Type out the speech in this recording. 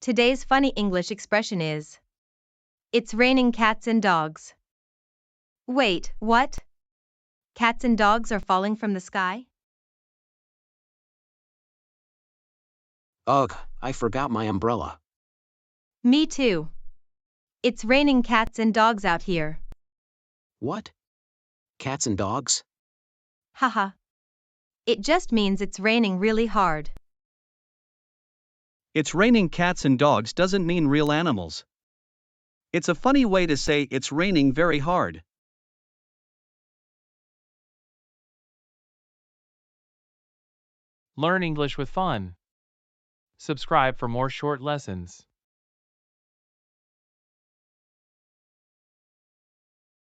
Today's funny English expression is, it's raining cats and dogs. Wait, what? Cats and dogs are falling from the sky? Ugh, I forgot my umbrella. Me too. It's raining cats and dogs out here. What? Cats and dogs? Haha. It just means it's raining really hard. It's raining cats and dogs doesn't mean real animals. It's a funny way to say it's raining very hard. Learn English with fun. Subscribe for more short lessons.